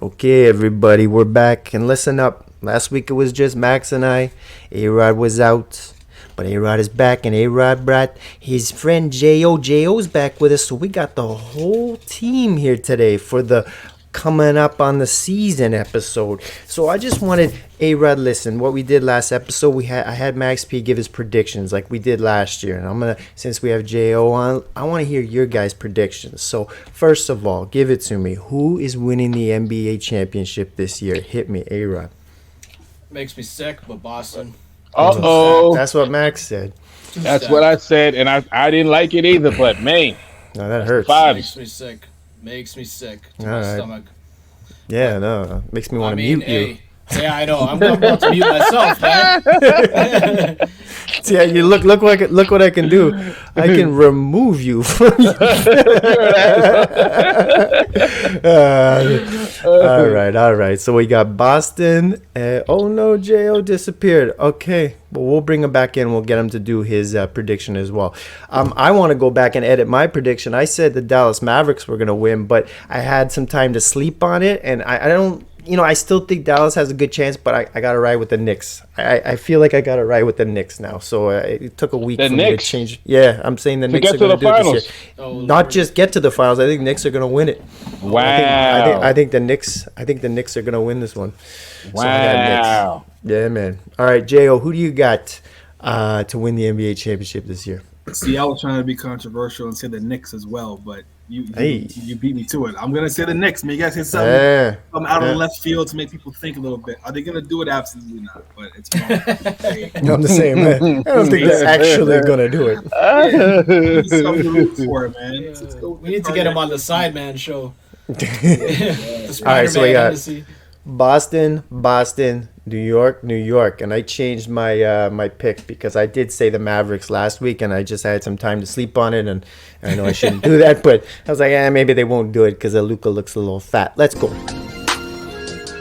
Okay, everybody, we're back. And listen up. Last week it was just Max and I. A.Rod was out. But A-Rod is back, and A-Rod brought his friend J.O. J.O.'s back with us, so we got the whole team here today for the coming up on the season episode. So I just wanted A-Rod, listen, what we did last episode, I had Max P give his predictions like we did last year, and I'm gonna, since we have J.O. on, I want to hear your guys' predictions. So first of all, give it to me. Who is winning the NBA championship this year? Hit me, A-Rod. Makes me sick, but Boston. Uh-oh. That's what Max said. That's what I said, and I didn't like it either, but man. No, that hurts. Makes me sick. Makes me sick to my right. stomach. Yeah, no, makes me want to mute you. Yeah, I know. I'm about to mute myself, man. Yeah, you look what I can do. I can remove you from all right. So we got Boston. Oh no, Jo disappeared. Okay, well we'll bring him back in. We'll get him to do his prediction as well. I want to go back and edit my prediction. I said the Dallas Mavericks were gonna win, but I had some time to sleep on it, and I don't. I still think Dallas has a good chance, but I got to ride with the Knicks. I feel like I got to ride with the Knicks now. So it took a week for me to change. Yeah, I'm saying the Knicks are going to do it this year. Oh, Not just get to the finals. I think Knicks are going to win it. Wow. I think the Knicks are going to win this one. Wow. So yeah, man. All right, Jo, who do you got to win the NBA championship this year? See, I was trying to be controversial and say the Knicks as well, but you beat me to it. I'm gonna say the Knicks. Man, you guys say something out of left field to make people think a little bit. Are they gonna do it? Absolutely not. But it's fun. I'm the same, man. I don't think they're actually gonna do it. Something to root for, man. We need to get him on the Sideman show. All right, so we got Boston, New York, and I changed my my pick because I did say the Mavericks last week, and I just had some time to sleep on it, and I know I shouldn't do that, but I was like, maybe they won't do it because Luka looks a little fat. Let's go.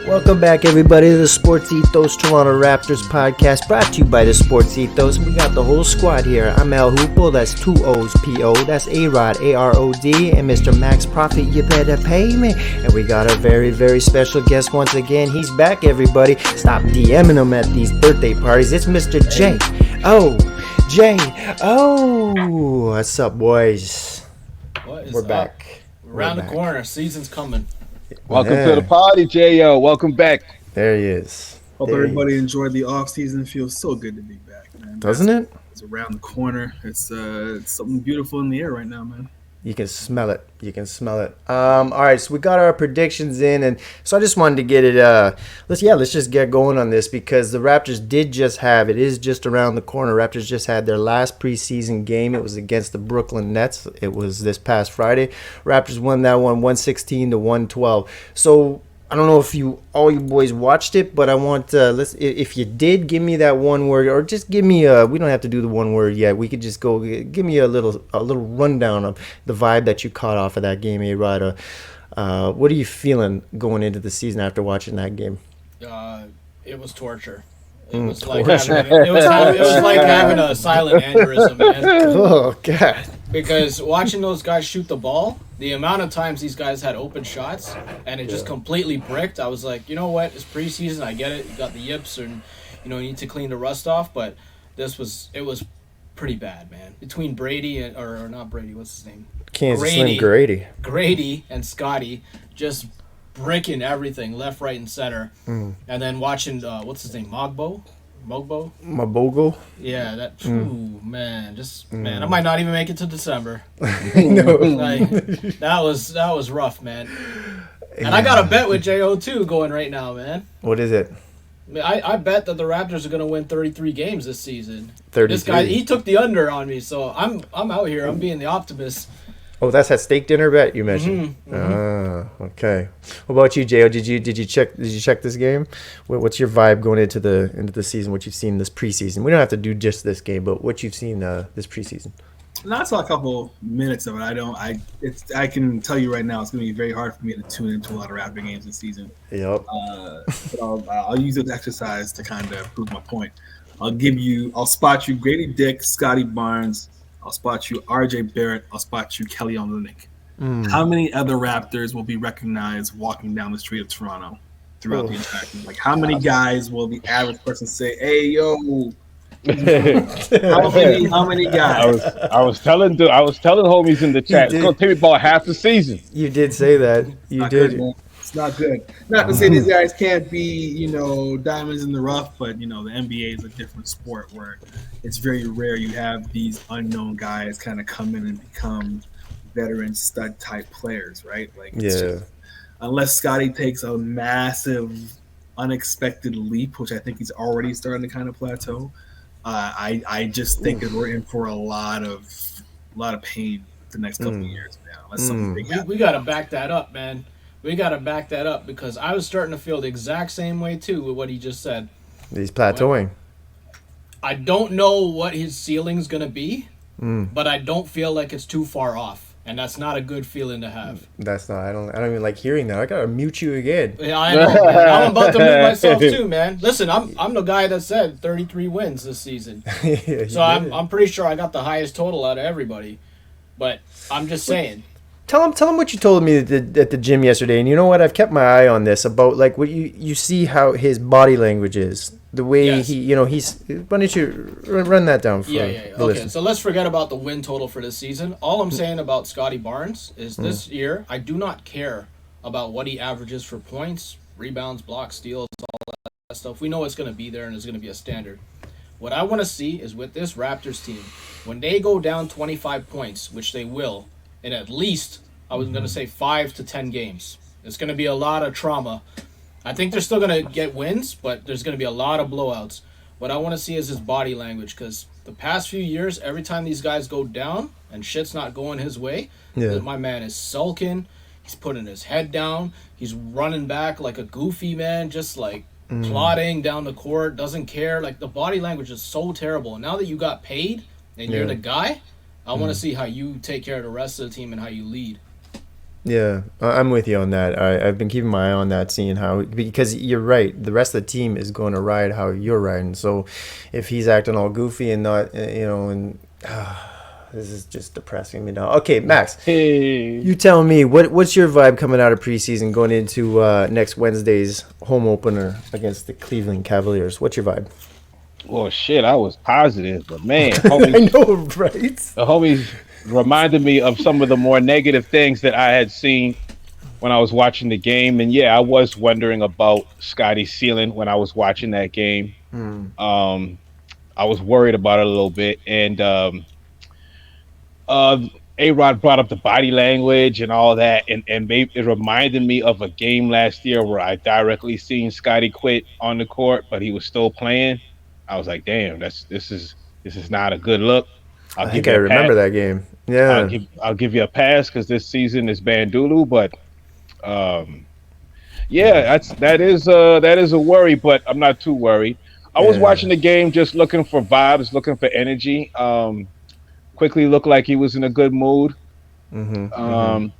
Welcome back, everybody, to the Sports Ethos Toronto Raptors podcast, brought to you by the Sports Ethos. We got the whole squad here. I'm El Hoopo, that's 2 O's, P-O, that's A-Rod, A-R-O-D, and Mr. Max Profit, you better pay me. And we got a very, very special guest once again. He's back, everybody. Stop DMing him at these birthday parties. It's Mr. J. What's up, boys? We're back. Around the corner. Season's coming. Welcome to the party, J.O. Welcome back. There he is. Hope everybody enjoyed the off season. Feels so good to be back, man. Doesn't it? It's around the corner. It's something beautiful in the air right now, man. You can smell it. All right, so we got our predictions in, and so I just wanted to get it. Let's just get going on this because the Raptors it is just around the corner. Raptors just had their last preseason game. It was against the Brooklyn Nets. It was this past Friday. Raptors won that one 116-112. So I don't know if all you boys watched it, but I want if you did, give me that one word, or just give me we don't have to do the one word yet. We could just go give me a little rundown of the vibe that you caught off of that game, A-Rod. What are you feeling going into the season after watching that game? It was torture. It was like having a silent aneurysm, man. Oh God! Because watching those guys shoot the ball, the amount of times these guys had open shots and it just completely bricked, I was like, you know what? It's preseason. I get it. You got the yips, and you need to clean the rust off. But it was pretty bad, man. Between Brady or not Brady, what's his name? Kansas Slim Grady. Grady and Scotty just bricking everything left, right, and center. And then watching what's his name, Mogbo. Mabogo. Yeah, that. Ooh, man, man, I might not even make it to December. No, that was rough, man. And I got a bet with Jo too going right now, man. What is it? I bet that the Raptors are going to win 33 games this season. 33. This guy, he took the under on me, so I'm out here. I'm being the optimist. Oh, that's that steak dinner bet you mentioned. Okay. What about you, Jo? Did you check this game? What's your vibe going into the season? What you've seen this preseason? We don't have to do just this game, but what you've seen this preseason. I saw a couple minutes of it. I can tell you right now, it's going to be very hard for me to tune into a lot of Raptor games this season. Yep. But I'll use this exercise to kind of prove my point. I'll spot you Grady Dick, Scotty Barnes. I'll spot you RJ Barrett. I'll spot you Kelly Olynyk. How many other Raptors will be recognized walking down the street of Toronto throughout the entire thing? Like, how many guys will the average person say, "Hey, yo"? How many guys? I was telling homies in the chat, it's gonna take me about half the season. You did say that. You did. Good, it's not good. Not to say these guys can't be, diamonds in the rough, but the NBA is a different sport where it's very rare you have these unknown guys kind of come in and become veteran stud type players, right? Like, unless Scotty takes a massive, unexpected leap, which I think he's already starting to kind of plateau. I just think that we're in for a lot of pain the next couple of years, man. We got to back that up, man. We got to back that up because I was starting to feel the exact same way too with what he just said. He's plateauing. I don't know what his ceiling's gonna be, but I don't feel like it's too far off, and that's not a good feeling to have. That's not. I don't even like hearing that. I gotta mute you again. Yeah, I know. Man. I'm about to mute myself too, man. Listen, I'm the guy that said 33 wins this season, so I'm pretty sure I got the highest total out of everybody. But I'm just saying. Tell him what you told me at the gym yesterday, and you know what? I've kept my eye on this about like what you see how his body language is, the way he's. Why don't you run that down for Okay, listeners. So let's forget about the win total for this season. All I'm saying about Scotty Barnes is this year I do not care about what he averages for points, rebounds, blocks, steals, all that stuff. We know it's going to be there and it's going to be a standard. What I want to see is with this Raptors team, when they go down 25 points, which they will. In at least, I was going to say 5 to 10 games. It's going to be a lot of trauma. I think they're still going to get wins, but there's going to be a lot of blowouts. What I want to see is his body language, because the past few years, every time these guys go down and shit's not going his way, my man is sulking. He's putting his head down. He's running back like a goofy man, just like plodding down the court, doesn't care. Like, the body language is so terrible. And now that you got paid and you're the guy, I want to see how you take care of the rest of the team and how you lead. Yeah, I'm with you on that. I've been keeping my eye on that, seeing how, because you're right, the rest of the team is going to ride how you're riding. So if he's acting all goofy and not, this is just depressing me now. Okay, Max, you tell me, what's your vibe coming out of preseason going into next Wednesday's home opener against the Cleveland Cavaliers? What's your vibe? Well, shit, I was positive, but man, homies, I know, right? The homies reminded me of some of the more negative things that I had seen when I was watching the game. And yeah, I was wondering about Scotty's ceiling when I was watching that game. I was worried about it a little bit. And A.Rod brought up the body language and all that. And it reminded me of a game last year where I directly seen Scotty quit on the court, but he was still playing. I was like, damn, this is not a good look. I think I remember that game. Yeah, I'll give you a pass because this season is Bandulu, but that is a worry, but I'm not too worried. I was watching the game just looking for vibes, looking for energy. Quickly looked like he was in a good mood. But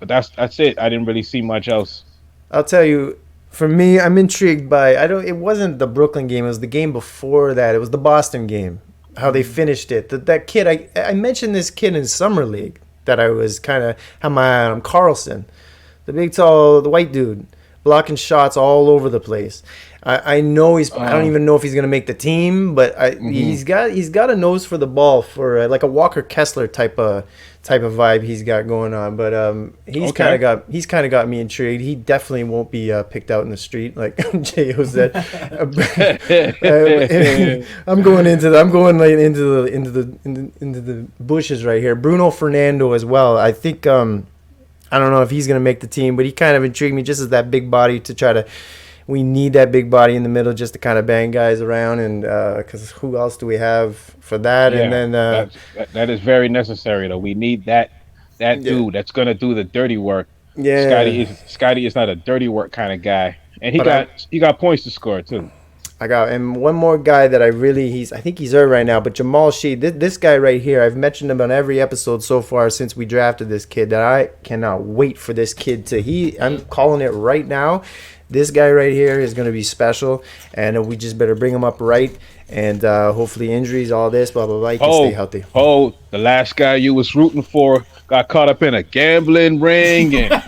that's it. I didn't really see much else. I'll tell you. For me, I'm intrigued by it wasn't the Brooklyn game, it was the game before that. It was the Boston game. How they finished it. That kid, I mentioned this kid in summer league that I was kind of had my eye on, Carlson. The big tall, the white dude, blocking shots all over the place. I know he's I don't even know if he's going to make the team, but he's got a nose for the ball, for like a Walker Kessler type of vibe he's got going on. But he's kind of got me intrigued. He definitely won't be picked out in the street like J.O. said. I'm going into the bushes right here. Bruno Fernando as well. I think I don't know if he's going to make the team, but he kind of intrigued me just as that big body to try to. We need that big body in the middle just to kind of bang guys around, and because who else do we have for that? Yeah, and then that is very necessary, though. We need that dude that's gonna do the dirty work. Yeah, Scotty is not a dirty work kind of guy, and he got points to score too. And one more guy that I think he's hurt right now, but Jamal Sheed, this guy right here, I've mentioned him on every episode so far since we drafted this kid, that I cannot wait for this kid I'm calling it right now. This guy right here is going to be special, and we just better bring him up right and hopefully injuries, all this, blah blah blah, he can stay healthy. The last guy you was rooting for got caught up in a gambling ring and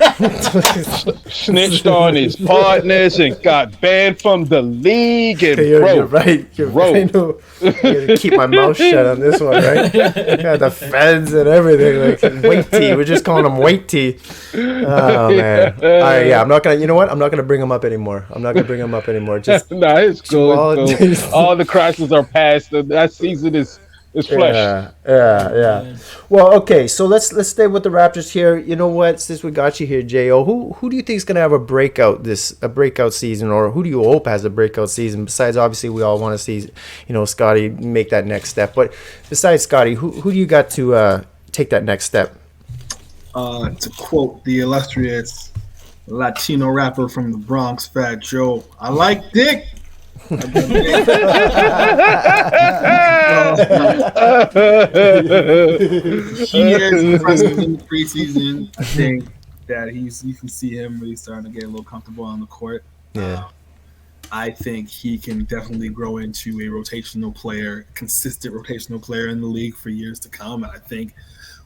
snitched on his partners and got banned from the league. And you're right. You're right. I gotta keep my mouth shut on this one, right? Got the feds and everything. Like weight tea. We're just calling them weight tea. Oh man. All right, yeah. I'm not gonna. You know what? I'm not gonna bring him up anymore. Just nah, it's cool. All the crashes are past. That season is flushed. Yeah. Well, okay. So let's stay with the Raptors here. You know what? Since we got you here, Jo, who do you think is gonna have a breakout season, or who do you hope has a breakout season? Besides, obviously, we all want to see, Scotty make that next step. But besides Scotty, who do you got to take that next step? To quote the illustrious Latino rapper from the Bronx, Fat Joe, I like dick. He is impressive in the preseason. I think that you can see him really starting to get a little comfortable on the court. Yeah. I think he can definitely grow into a rotational player, consistent rotational player in the league for years to come. And I think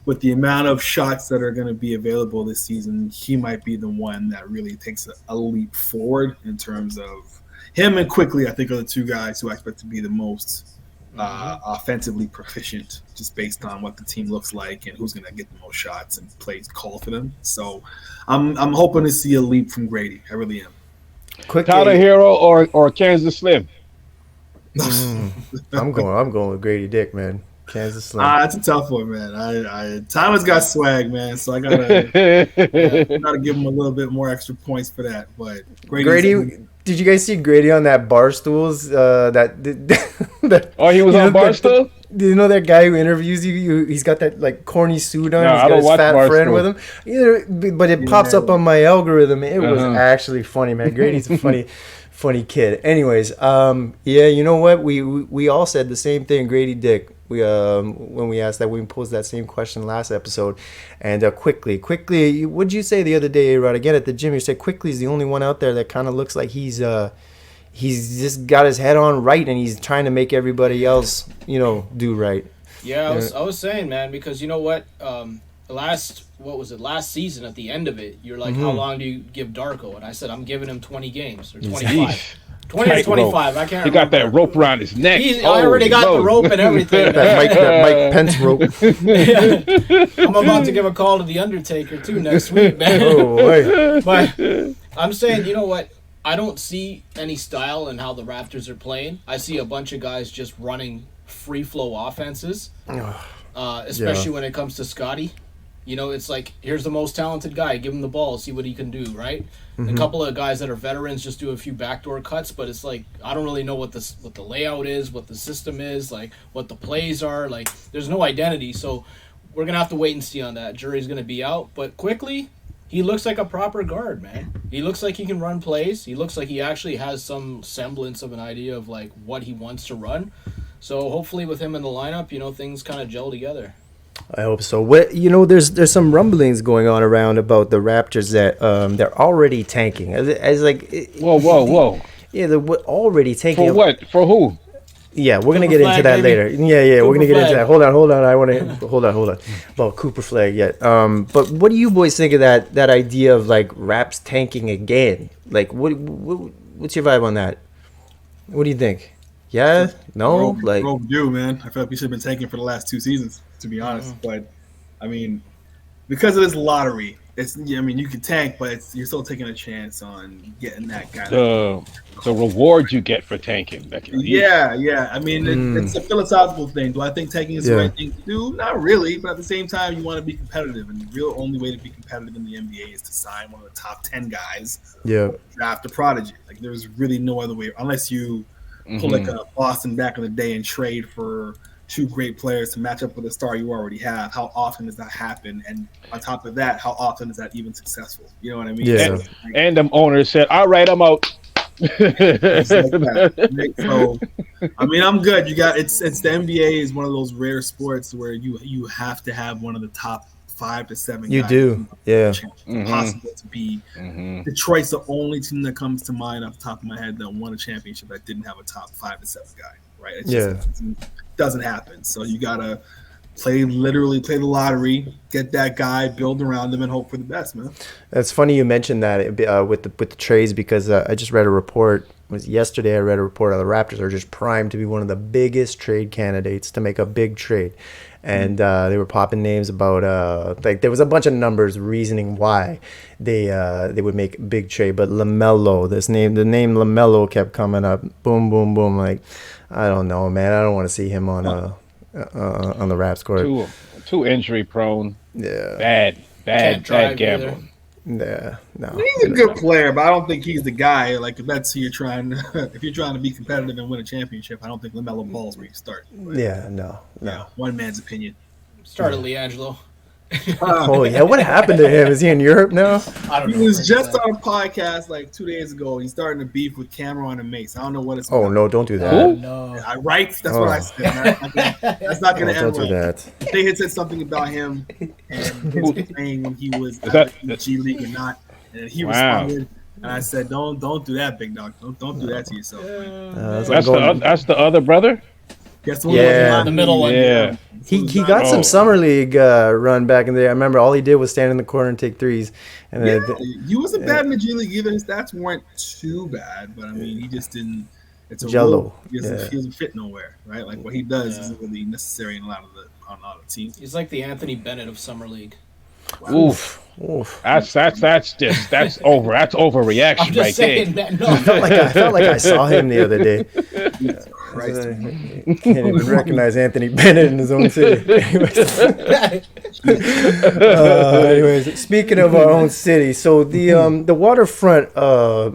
with the amount of shots that are going to be available this season, he might be the one that really takes a leap forward in terms of him and Quickly. I think are the two guys who I expect to be the most offensively proficient, just based on what the team looks like and who's going to get the most shots and plays called for them. So I'm hoping to see a leap from Grady. I really am. Tyler Hero or Kansas Slim? I'm going with Grady Dick, man. Kansas Slim. That's a tough one, man. Thomas got swag, man, so I gotta give him a little bit more extra points for that. But Grady, did you guys see Grady on that Barstools? He was on Barstool? Do you know that guy who interviews you? He's got that like corny suit on. No, He's got his fat Barstool. friend with him. But it pops up on my algorithm. It was actually funny, man. Grady's a funny kid. Anyways, you know what? We all said the same thing. Grady Dick. When we asked that, we posed that same question last episode. And quickly, what'd you say the other day, A.Rod? Again at the gym, you said Quickly is the only one out there that kind of looks like he's just got his head on right, and he's trying to make everybody else, do right. Yeah, I was saying, man, because you know what? Last season at the end of it, you're like, how long do you give Darko? And I said, I'm giving him 20 games or 25. 20 or 25, I can't remember. He got that rope around his neck. I already got the rope and everything. that Mike Pence rope. Yeah. I'm about to give a call to The Undertaker, too, next week, man. Oh, boy. But I'm saying, you know what? I don't see any style in how the Raptors are playing. I see a bunch of guys just running free-flow offenses, especially when it comes to Scotty. It's like, here's the most talented guy. Give him the ball. See what he can do, right? A couple of guys that are veterans just do a few backdoor cuts, but it's like, I don't really know what the layout is, what the system is, like, what the plays are. Like, there's no identity. So we're going to have to wait and see on that. Jury's going to be out. But Quickly, he looks like a proper guard, man. He looks like he can run plays. He looks like he actually has some semblance of an idea of, like, what he wants to run. So hopefully with him in the lineup, things kind of gel together. I hope so. There's some rumblings going on around about the Raptors that they're already tanking. As like, whoa. Yeah, they're already tanking. For what? For who? Yeah, we're gonna get into that later. Yeah, we're gonna get into that. Hold on. I want to hold on. About Cooper Flagg yet. But what do you boys think of that idea of like Raps tanking again? Like, what's your vibe on that? What do you think? Yeah, no, Rogue do, man. I feel like we should have been tanking for the last 2 seasons, to be honest. But I mean, because of this lottery, you can tank, but you're still taking a chance on getting that guy. The reward you get for tanking. Yeah. I mean, it's a philosophical thing. Do I think tanking is the right thing to do? Not really, but at the same time, you want to be competitive, and the real only way to be competitive in the NBA is to sign one of the top 10 guys. Yeah. Draft a prodigy. Like, there's really no other way, unless you pull like a Boston back in the day and trade for 2 great players to match up with a star you already have. How often does that happen? And on top of that, how often is that even successful? You know what I mean? Yeah. And them owners said, all right, I'm out. Like so, I mean, I'm good. It's the NBA is one of those rare sports where you have to have one of the top 5 to 7 you guys. Do. Yeah. It's impossible to be. Detroit's the only team that comes to mind off the top of my head that won a championship that didn't have a top 5 to 7 guy. right? It just doesn't happen. So you gotta play the lottery, get that guy, build around him, and hope for the best, man. It's funny you mentioned that with the trades because I just read a report. It was yesterday I read a report of the Raptors are just primed to be one of the biggest trade candidates to make a big trade. And they were popping names about like there was a bunch of numbers reasoning why they would make a big trade. But LaMelo, the name LaMelo kept coming up. Boom, boom, boom. Like I don't know, man. I don't want to see him on the Raps court. Too injury prone. Yeah. Bad gamble. Yeah, no. He's a good player, but I don't think he's the guy. Like if that's who you're trying to be competitive and win a championship, I don't think LaMelo Ball's where you start. But, no. One man's opinion. Started LiAngelo. Oh yeah, what happened to him? Is he in Europe now? I don't know. He was just on a podcast like 2 days ago. He's starting to beef with Cameron and Mace. I don't know what it's. Oh no, don't do that. No. Right? That's what I said. That's not going to end. Don't do that. They had said something about him and his playing when he was in the G League or not, and he responded. And I said, "Don't do that, big dog. Don't do that to yourself." That's the other brother. That's the one in the middle one. Yeah. He got some summer league run back in the day. I remember all he did was stand in the corner and take threes. And he wasn't bad in the G League either. His stats weren't too bad, but I mean, he just didn't. It's a Jello. He doesn't fit nowhere, right? Like what he does isn't really necessary on a lot of teams. He's like the Anthony Bennett of summer league. Wow. Oof. That's over. That's overreaction right there. That, no. I felt like I saw him the other day. Can't even recognize Anthony Bennett in his own city. Anyways, speaking of our own city, so the waterfront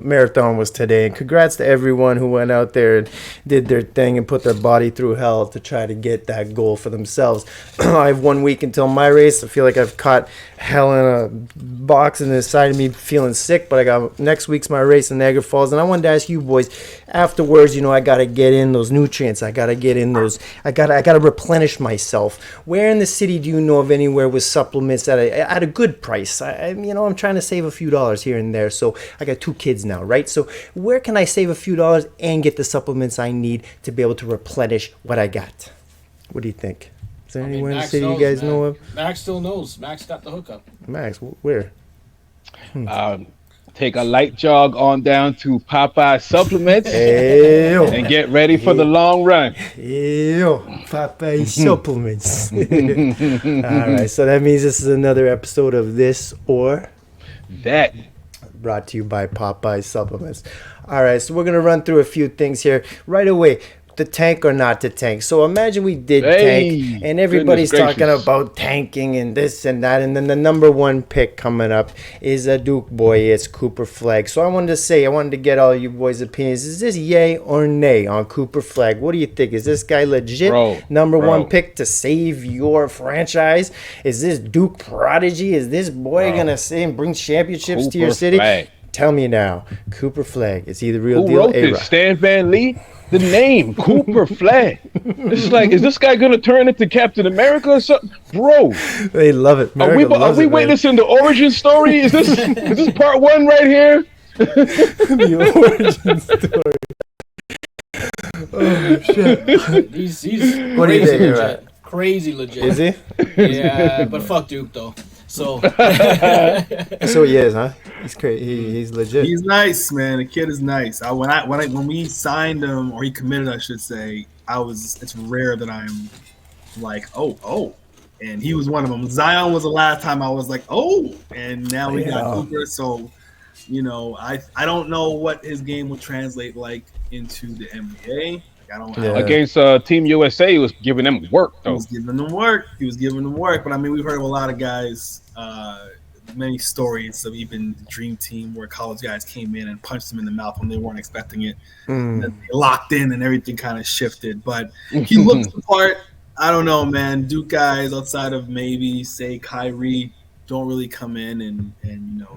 marathon was today, and congrats to everyone who went out there and did their thing and put their body through hell to try to get that goal for themselves. I have 1 week until my race. I feel like I've caught hell in a box in the side of me feeling sick, but I got next week's my race in Niagara Falls, and I wanted to ask you boys afterwards, I got to get in those nutrients. I got to get in those. I got to replenish myself. Where in the city do you know of anywhere with supplements at a good price? I'm trying to save a few dollars here and there. So I got 2 kids now, right? So where can I save a few dollars and get the supplements I need to be able to replenish what I got? What do you think? Is there anywhere in the city you guys know of? Max still knows. Max got the hookup. Max, where? Take a light jog on down to Popeye Supplements and get ready for the long run. Popeye Supplements. All right, so that means this is another episode of This or That. Brought to you by Popeye Supplements. All right, so we're going to run through a few things here right away. The tank or not to tank. So imagine we did tank, and everybody's talking about tanking and this and that, and then the number 1 pick coming up is a Duke boy. It's Cooper Flagg. So I wanted to get all you boys' opinions. Is this yay or nay on Cooper Flagg? What do you think? Is this guy legit number 1 pick to save your franchise? Is this Duke prodigy? Is this boy gonna bring championships Cooper to your city? Flagg. Tell me now, Cooper Flagg. Is he the real Who deal? wrote this? Stan Van Lee? The name, Cooper Flagg. It's like, is this guy going to turn into Captain America or something? Bro. They love it. Are we witnessing the origin story? Is this part 1 right here? The origin story. Oh, shit. He's What do you think, A.Rod? Crazy legit. Is he? Yeah, but fuck Duke, though. So so he is, huh? He's crazy. He's legit. He's nice, man. The kid is nice. When we signed him, or he committed, I should say, it's rare that I'm like, oh, and he was one of them. Zion was the last time I was like, oh, and now we got Cooper. So, I don't know what his game will translate like into the NBA. Against Team USA, he was giving them work, though. He was giving them work. But, I mean, we've heard of a lot of guys, many stories of even the Dream Team where college guys came in and punched them in the mouth when they weren't expecting it. And then they locked in and everything kind of shifted. But he looks the part. I don't know, man. Duke guys outside of maybe, say, Kyrie don't really come in and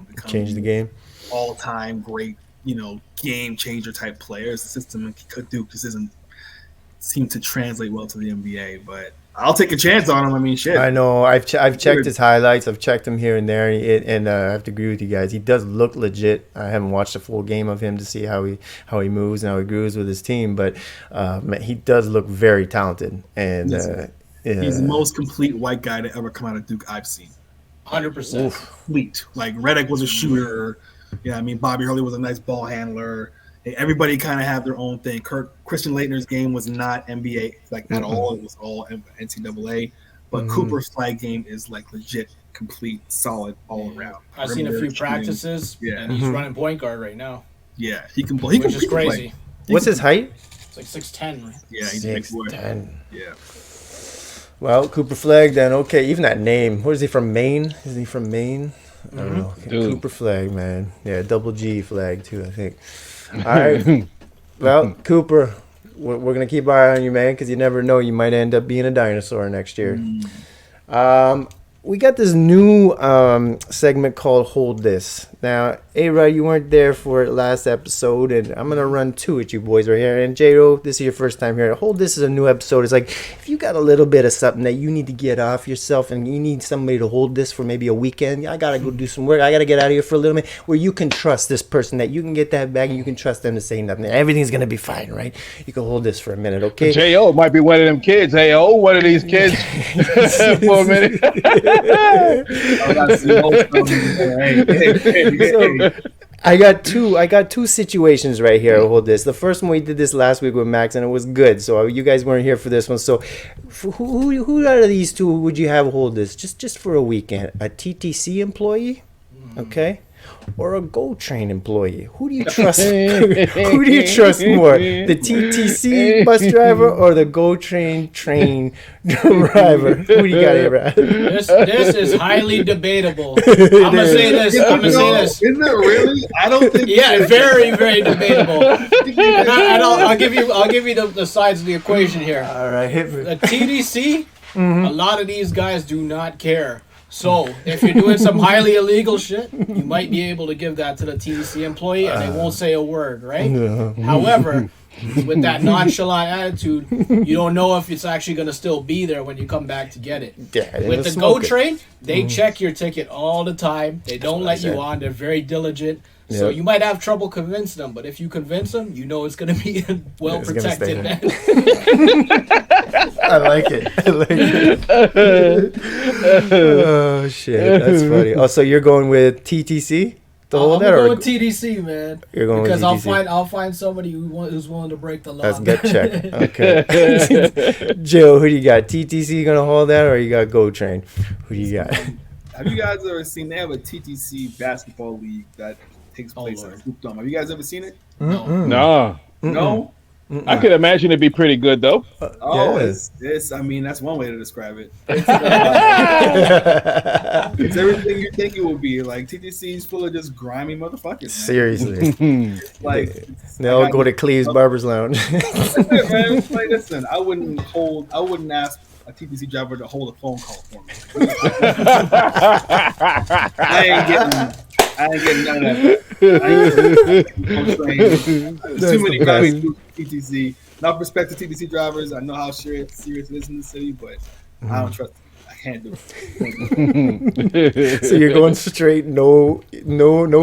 become change the game. All-time great, game changer type players. The system at Duke just doesn't seem to translate well to the NBA, but I'll take a chance on him. I mean, shit. I know. I've checked his highlights. I've checked him here and there, and I have to agree with you guys. He does look legit. I haven't watched a full game of him to see how he moves and how he grooves with his team, but he does look very talented. And he's the most complete white guy to ever come out of Duke I've seen. 100%. Complete. Like Redick was a shooter. Yeah, I mean Bobby Hurley was a nice ball handler. Everybody kind of had their own thing. Christian Laettner's game was not NBA at all. It was all NCAA. But Cooper's Flagg game is like legit, complete, solid all around. I've seen a few practices, and he's running point guard right now. Yeah, he can play. Which is crazy. Play. What's his height? It's like 6'10". Right? Yeah, he's 6'10". Yeah. Well, Cooper Flagg then. Okay, even that name. Where is he from? Maine? Is he from Maine? I don't know. Cooper Flagg, man. Yeah, double G Flagg too, I think. All right. Well, Cooper, we're going to keep our eye on you, man, because you never know. You might end up being a dinosaur next year. We got this new segment called Hold This. Now, A.Rod, you weren't there for last episode, and I'm going to run two at you boys right here. And J-Ro, this is your first time here. Hold This is a new episode. It's like if you got a little bit of something that you need to get off yourself and you need somebody to hold this for maybe a weekend, I got to go do some work. I got to get out of here for a little bit where you can trust this person, that you can get that back and you can trust them to say nothing. Everything's going to be fine, right? You can hold this for a minute, okay? J.O. might be one of them kids. Hey, one of these kids for a minute. So, I got two situations right here. Hold this. The first one, we did this last week with Max, and it was good. So you guys weren't here for this one. So who out of these two would you have hold this just for a weekend? A TTC employee, okay, or a Go Train employee? Who do you trust? Who do you trust more? The TTC bus driver or the Go Train driver? Who do you got here, Brad? This is highly debatable. I'm gonna say this. Is it really? I don't think. Yeah, very, very debatable. And I'll give you the sides of the equation here. All right, hit me. The TDC, a lot of these guys do not care. So, if you're doing some highly illegal shit, you might be able to give that to the TDC employee and they won't say a word, right? However, with that nonchalant attitude, you don't know if it's actually going to still be there when you come back to get it. Yeah, with the Go Train, they check your ticket all the time. They don't let you on. They're very diligent. So you might have trouble convincing them, but if you convince them, you know it's going to be well protected, man. I like it. Oh shit, that's funny. Oh, so you're going with TTC to hold that, or going with TDC, man? You're going because with TTC. I'll find somebody who's willing to break the law. That's gut check. Okay. Joe, who do you got? TTC gonna hold that, or you got Go Train? Who do you got? Have you guys ever seen? They have a TTC basketball league that takes place at Hoopin. Have you guys ever seen it? No. No. I could imagine it'd be pretty good though. It's I mean, that's one way to describe it. It's everything you think it will be. Like TTC is full of just grimy motherfuckers. Man. Seriously. Like they all go to Cleve's Barber's Lounge. That's it, man. Like, listen, I wouldn't ask a TTC driver to hold a phone call for me. I ain't getting none of that. There's too many guys who do TTC. Not respect to TTC drivers. I know how serious it is in the city, but I don't trust them. I can't do it. So you're going straight, no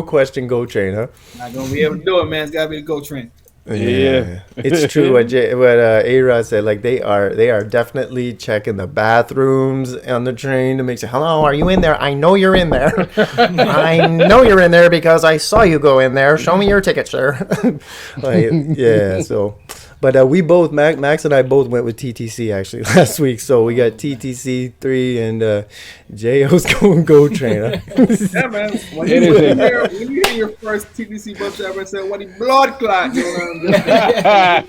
question, Go Train, huh? Not gonna be able to do it, man. It's gotta be the Go Train. Yeah, it's true what A-Rod said. Like they are definitely checking the bathrooms on the train to make sure. Hello, are you in there? I know you're in there. I know you're in there because I saw you go in there. Show me your ticket, sir. So. But we both, Max and I both went with TTC actually last week. So we got TTC 3 and J.O.'s going Go Train. Huh? Yeah, man. When you hear your first TTC bus driver say, "What he blood clot," you know what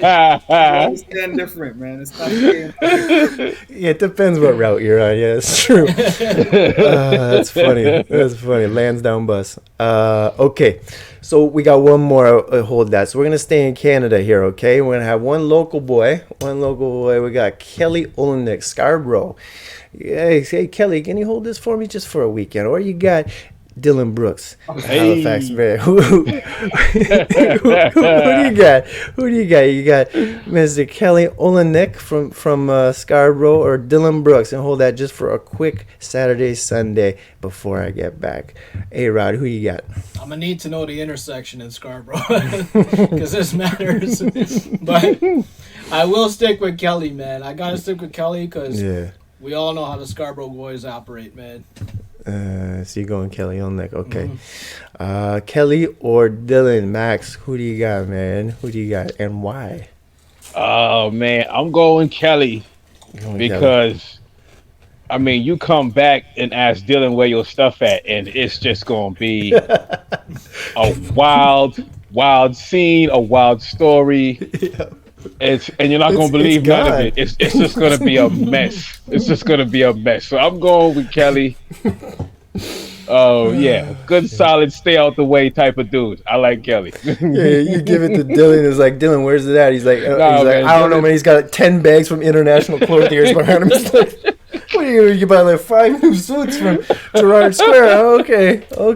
I'm saying? It's different, man. It's not Yeah, it depends what route you're on. Yeah, it's true. That's funny. That's funny. Lansdowne bus. Okay. So we got one more hold that. So we're going to stay in Canada here, okay? We're going to have one local boy. We got Kelly Olenek, Scarborough. Hey, Kelly, can you hold this for me just for a weekend? Or you got Dylan Brooks, Hey. Halifax Bear. Who do you got? Who do you got? You got Mr. Kelly Olynyk from Scarborough, or Dylan Brooks? And hold that just for a quick Saturday, Sunday before I get back. A.Rod, who you got? I'm gonna need to know the intersection in Scarborough because this matters. But I will stick with Kelly, man. I gotta stick with Kelly because we all know how the Scarborough boys operate, man. So you're going Kelly Olynyk, okay. Kelly or Dylan? Max, who do you got, man? Who do you got and why? Oh man, I'm going Kelly because I mean, you come back and ask Dylan where your stuff at, and it's just gonna be a wild scene, a wild story. And you're not gonna believe none of it. It's just gonna be a mess. It's just gonna be a mess. So I'm going with Kelly. Oh yeah, good, solid, stay out the way type of dude. I like Kelly. You give it to Dylan. It's like, Dylan, where's it at? He's like, man, I don't know, man. He's got 10 bags from International Clothiers behind him. He's like, what are you buy like 5 new suits from Gerrard Square? Okay, all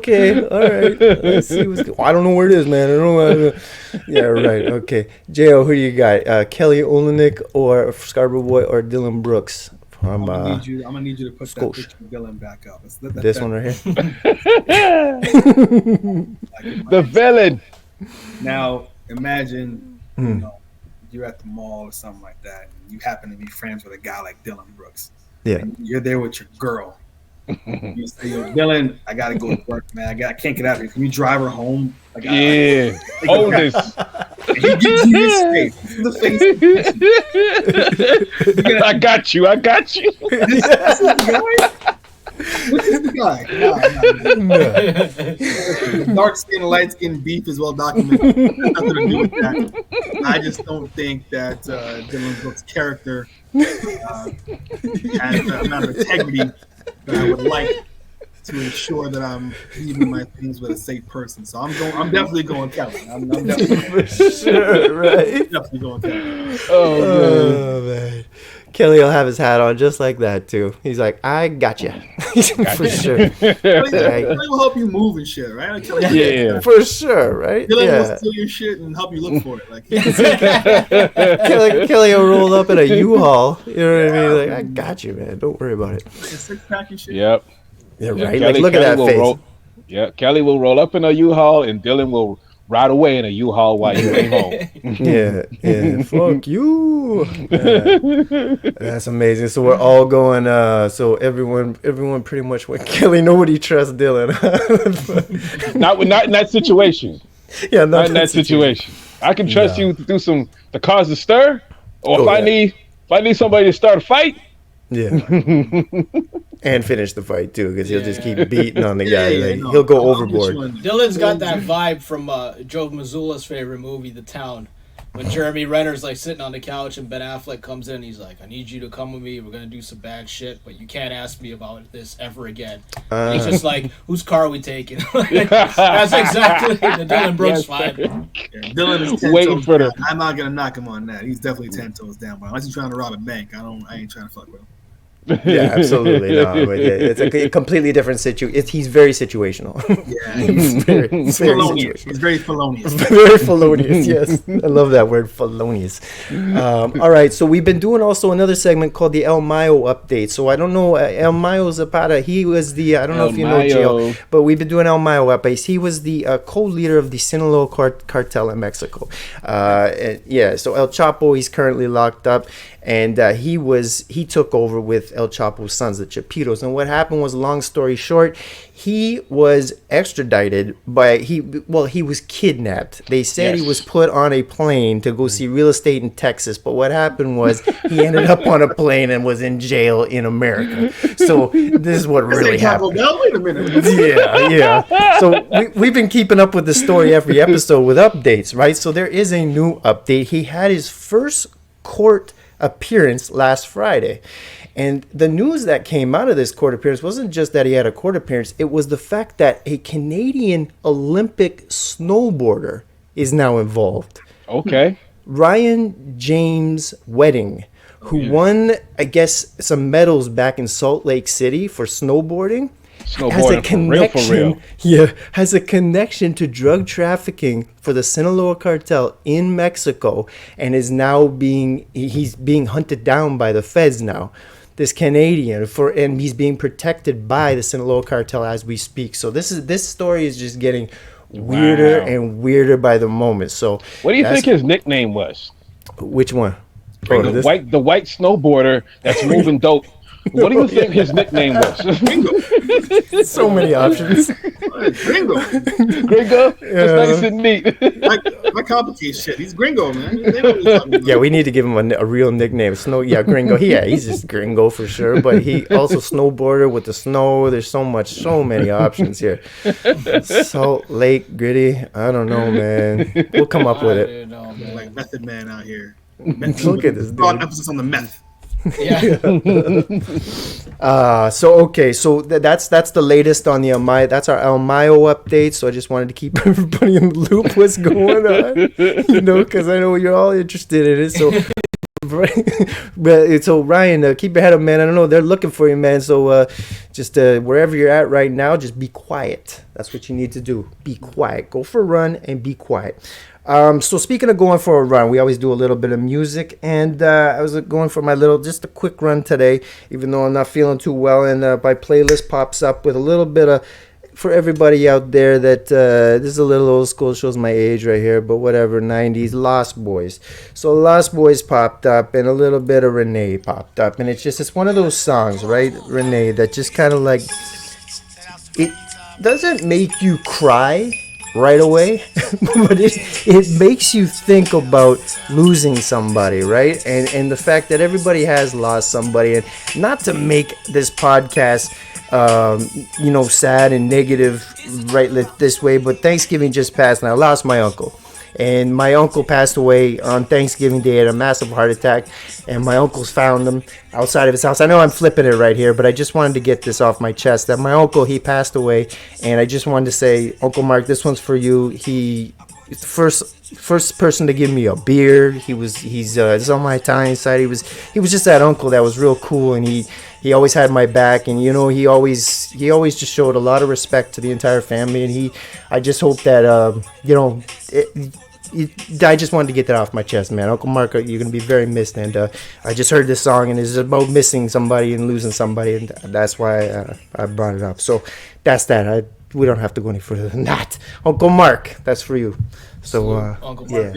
right. Let's see what's good. I don't know where it is, man. I don't know. Yeah, right. Okay, Jo, who do you got? Kelly Olynyk or Scarborough boy or Dylan Brooks? I'm gonna need you to put that picture of Dylan back up. This one right here. The villain. Now imagine, you're at the mall or something like that, and you happen to be friends with a guy like Dylan Brooks. Yeah. And you're there with your girl. You say, "Yo, Dylan, I gotta go to work, man. I can't get out of here. Can you drive her home?" Like, Oldest. He gives you his face. This is the face. I got you. This is the guy. This is the guy. No. The dark skin and light skin beef is well documented. Nothing to do with that. I just don't think that Dylan Brooks' character has the amount of integrity that I would like to ensure that I'm leaving my things with a safe person. So I'm definitely going Kelly. I'm definitely for sure, right? Definitely going Kelly. Oh man. Kelly will have his hat on just like that too. He's like, I got you. For sure. Kelly will help you move and shit, right? Like, yeah, for sure, right? Dylan will steal your shit and help you look for it. Like, Kelly will roll up in a U-Haul. You know what I mean? Like, I got you, man. Don't worry about it. Like a six-pack and shit. Yep. Yeah, right. Kelly, look at that face. Kelly will roll up in a U-Haul, and Dylan will ride away in a U-Haul while you ain't home. Yeah. Fuck you. That's amazing. So we're all going. So everyone pretty much went Kelly. Nobody trusts Dylan. not in that situation. Yeah, not in that situation. I can trust you to do to cause a stir, or if I need somebody to start a fight. Yeah. And finish the fight too, because he'll just keep beating on the guy. He'll go overboard. Dylan's got that vibe from Joe Mazzulla's favorite movie, The Town, when Jeremy Renner's like sitting on the couch and Ben Affleck comes in. He's like, "I need you to come with me. We're gonna do some bad shit, but you can't ask me about this ever again." He's just like, "Whose car are we taking?" That's exactly the Dylan Brooks vibe. Yeah, Dylan is 10 waiting toes for down. I'm not gonna knock him on that. He's definitely 10 toes down. But unless he's trying to rob a bank, I ain't trying to fuck with him. Yeah, absolutely. No, but it's a completely different situation. He's very situational. Yeah, he's very felonious. He's very felonious. Very felonious, yes. I love that word, felonious. All right, so we've been doing also another segment called the El Mayo update. So I don't know, El Mayo Zapata, he was the, I don't know if you know Gio, but we've been doing El Mayo updates. He was the co-leader of the Sinaloa cartel in Mexico. So El Chapo, he's currently locked up. And he took over with El Chapo's sons, the Chapitos. And what happened was, long story short, he was extradited he was kidnapped. They said he was put on a plane to go see real estate in Texas. But what happened was he ended up on a plane and was in jail in America. So this is what really happened. Wait a minute. Yeah. So we've been keeping up with the story every episode with updates, right? So there is a new update. He had his first court appearance last Friday, and the news that came out of this court appearance wasn't just that he had a court appearance. It was the fact that a Canadian Olympic snowboarder is now involved. Okay. Ryan James Wedding, who won, I guess, some medals back in Salt Lake City for snowboarding. has a Snowboarding for real. connection. Yeah, has a connection to drug trafficking for the Sinaloa cartel in Mexico, and is now he's being hunted down by the feds now. This Canadian and he's being protected by the Sinaloa cartel as we speak. So this story is just getting weirder and weirder by the moment. So what do you think his nickname was? Which one? The white snowboarder that's moving dope. What do you think his nickname was? So many options. Gringo. Gringo? That's nice and neat. I complicate shit. He's Gringo, man. Yeah, we need to give him a real nickname. Gringo. He's just Gringo for sure. But he also snowboarder with the snow. There's so many options here. Salt Lake, Gritty. I don't know, man. We'll come up with it. Like Method Man out here. Look at this dude. Emphasis on the meth. Yeah. So that's the latest on the El Mayo. That's our El Mayo update. So I just wanted to keep everybody in the loop. What's going on? Because I know you're all interested in it. So, so Ryan, keep your head up, man. I don't know, they're looking for you, man. So just wherever you're at right now, just be quiet. That's what you need to do. Be quiet. Go for a run and be quiet. So speaking of going for a run, we always do a little bit of music, and I was going for just a quick run today, even though I'm not feeling too well, and my playlist pops up with a little bit of, for everybody out there that, this is a little old school, shows my age right here, but whatever, 90s, Lost Boys. So Lost Boys popped up, and a little bit of Renee popped up, and it's one of those songs, right, Renee, that just kind of like, it doesn't make you cry right away, but it makes you think about losing somebody, right? And the fact that everybody has lost somebody, and not to make this podcast sad and negative right this way, but Thanksgiving just passed and I lost my uncle. And my uncle passed away on Thanksgiving Day at a massive heart attack. And my uncles found him outside of his house. I know I'm flipping it right here, but I just wanted to get this off my chest. That my uncle, he passed away. And I just wanted to say, Uncle Mark, this one's for you. He's the first person to give me a beer. He's on my Italian side. He was just that uncle that was real cool, and he always had my back, and he always just showed a lot of respect to the entire family, and I just hope that I just wanted to get that off my chest, man. Uncle Mark, you're gonna be very missed, and I just heard this song, and it's about missing somebody and losing somebody, and that's why I brought it up. So that's that. We don't have to go any further than that. Uncle Mark, that's for you. So Uncle Mark.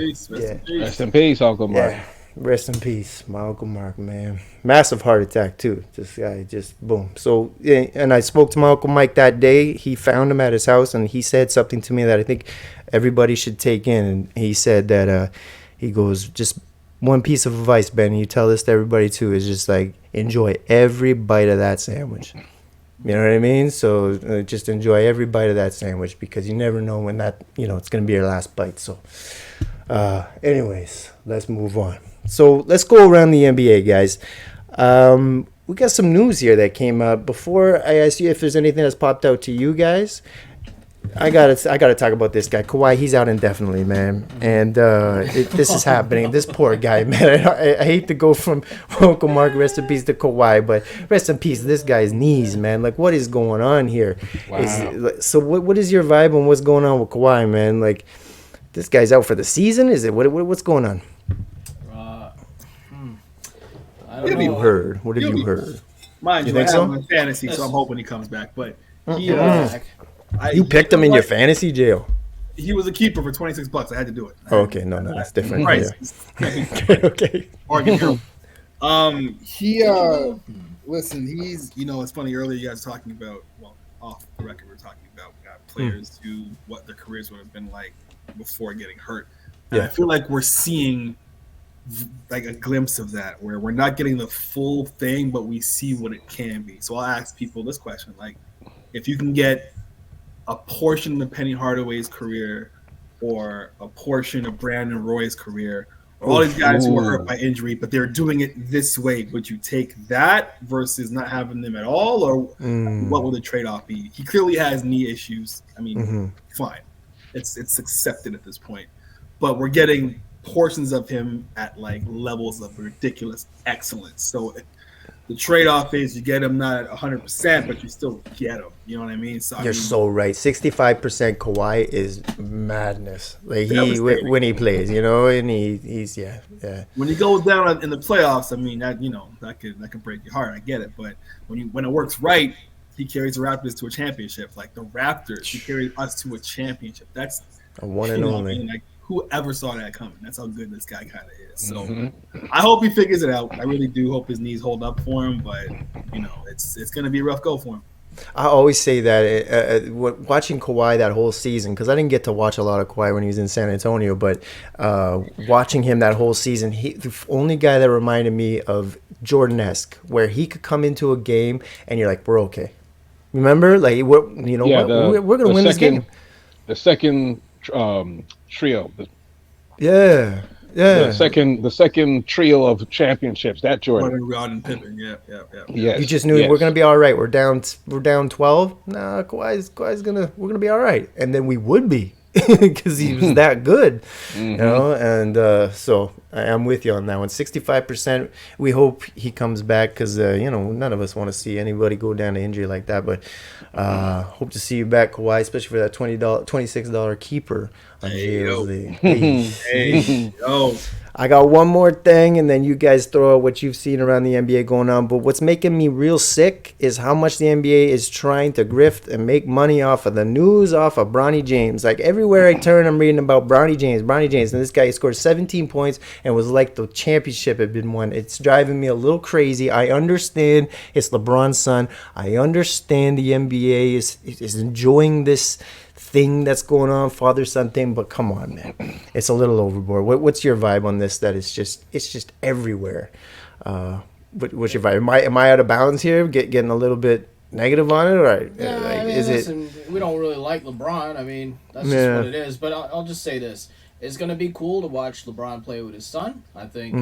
Rest in peace, Uncle Mark. Yeah. Rest in peace, my Uncle Mark, man. Massive heart attack too. Just boom. So, and I spoke to my Uncle Mike that day. He found him at his house, and he said something to me that I think everybody should take in. And he said that he goes, just one piece of advice, Ben, and you tell this to everybody too, is just like, enjoy every bite of that sandwich. You know what I mean? So just enjoy every bite of that sandwich, because you never know when that, it's going to be your last bite. So anyways, let's move on. So let's go around the NBA, guys. We got some news here that came out. Before I ask you if there's anything that's popped out to you guys, I gotta talk about this guy. Kawhi, he's out indefinitely, man. And this is happening. This poor guy, man. I hate to go from Uncle Mark, rest in peace, to Kawhi, but rest in peace, this guy's knees, man. Like, what is going on here? Wow. So what is your vibe on what's going on with Kawhi, man? Like, this guy's out for the season? Is it what's going on? What have you heard? Mind you, I have him in fantasy, so I'm hoping he comes back. But you picked him in your fantasy jail. He was a keeper for $26. I had to do it. Oh, okay, no, that's different. Right. Yeah. Okay. Listen, he's, it's funny, earlier you guys were talking about, off the record, we were talking about players who, what their careers would have been like before getting hurt. And I feel like we're seeing like a glimpse of that, where we're not getting the full thing, but we see what it can be. So I'll ask people this question: like, if you can get a portion of Penny Hardaway's career, or a portion of Brandon Roy's career, or all these guys who were hurt by injury, but they're doing it this way, would you take that versus not having them at all, or what would the trade-off be? He clearly has knee issues. I mean, fine, it's accepted at this point, but we're getting portions of him at like levels of ridiculous excellence. So the trade-off is you get him not 100%, but you still get him. You know what I mean? So You're so right. 65% Kawhi is madness. Like when he plays, and he's yeah. When he goes down in the playoffs, I mean that can break your heart. I get it, but when it works right, he carries the Raptors to a championship. Like the Raptors, he carried us to a championship. That's a one and only. Like whoever saw that coming? That's how good this guy kind of is. So I hope he figures it out. I really do hope his knees hold up for him, but it's going to be a rough go for him. I always say that watching Kawhi that whole season, because I didn't get to watch a lot of Kawhi when he was in San Antonio, but watching him that whole season, the only guy that reminded me of Jordan-esque, where he could come into a game and you're like, we're okay. Remember, like we're going to win this game. The second trio. Yeah. The second trio of championships. That Jordan. Rod and Pippen. Yeah. Yes. You just knew we're gonna be all right. We're down 12. Nah, Kawhi's we're gonna be all right, and then we would be because he was that good, And so I'm with you on that one. 65%. We hope he comes back because none of us want to see anybody go down to injury like that. But hope to see you back, Kawhi, especially for that $26 keeper on JLZ. Hey, yo. I got one more thing, and then you guys throw out what you've seen around the NBA going on. But what's making me real sick is how much the NBA is trying to grift and make money off of the news off of Bronny James. Like everywhere I turn, I'm reading about Bronny James. And this guy scored 17 points and was like the championship had been won. It's driving me a little crazy. I understand it's LeBron's son. I understand the NBA is enjoying this thing that's going on, father-son thing, but come on, man, it's a little overboard. What's your vibe on this? That it's just everywhere. What's your vibe? Am I out of bounds here? Getting a little bit negative on it, or yeah, listen, we don't really like LeBron. I mean, that's just what it is. But I'll just say this: it's gonna be cool to watch LeBron play with his son. I think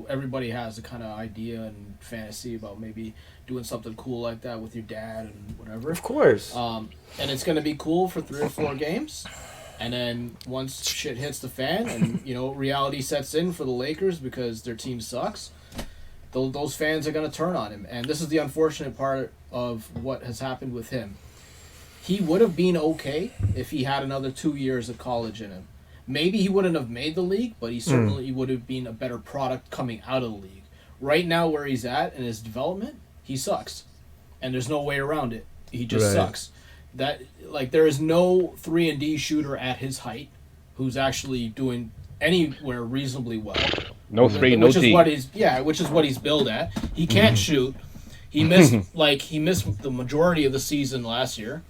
everybody has a kind of idea and fantasy about maybe doing something cool like that with your dad and whatever. Of course. And it's going to be cool for 3 or 4 games. And then once shit hits the fan and, reality sets in for the Lakers because their team sucks, those fans are going to turn on him. And this is the unfortunate part of what has happened with him. He would have been okay if he had another 2 years of college in him. Maybe he wouldn't have made the league, but he certainly would have been a better product coming out of the league. Right now where he's at in his development, he sucks. And there's no way around it. He just sucks. There is no 3-and-D shooter at his height who's actually doing anywhere reasonably well. No 3, no D. Which is what he's billed at. He can't shoot. He missed the majority of the season last year.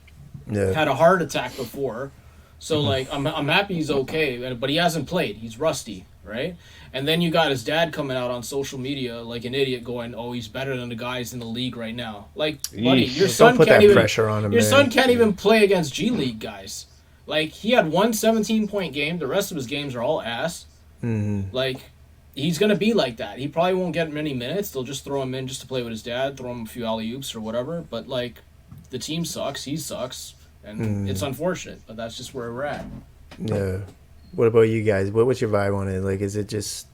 Yeah. Had a heart attack before. So I'm happy he's okay, but he hasn't played. He's rusty, right? And then you got his dad coming out on social media like an idiot going, "Oh, he's better than the guys in the league right now." Like, buddy, your son can't even pressure on him. Your son can't even play against G League guys. Like, he had one 17-point game. The rest of his games are all ass. Mm-hmm. Like, he's gonna be like that. He probably won't get many minutes. They'll just throw him in just to play with his dad, throw him a few alley-oops or whatever. But the team sucks. He sucks, and it's unfortunate. But that's just where we're at. Yeah. What about you guys? What's your vibe on it? Like, is it just...